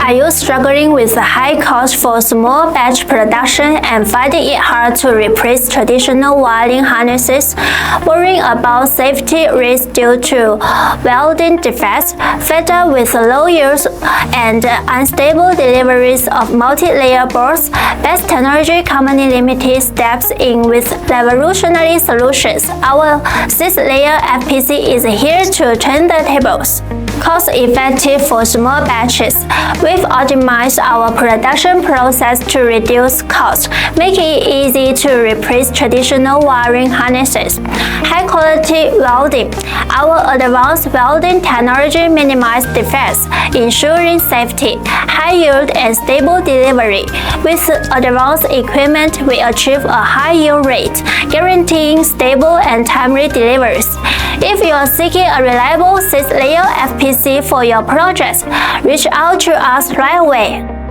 Are you struggling with the high cost for small batch production and finding it hard to replace traditional wiring harnesses? Worrying about safety risks due to welding defects, fed with low yields and unstable deliveries of multi-layer boards? Best Technology Company Limited steps in with revolutionary solutions. Our 6-layer FPC is here to turn the tables. Cost-effective for small batches. We've optimized our production process to reduce cost, making it easy to replace traditional wiring harnesses. High-quality welding. Our advanced welding technology minimizes defects, ensuring safety, high yield, and stable delivery. With advanced equipment, we achieve a high yield rate, guaranteeing stable and timely deliveries. If you are seeking a reliable 6-layer FPC for your project, reach out to us right away.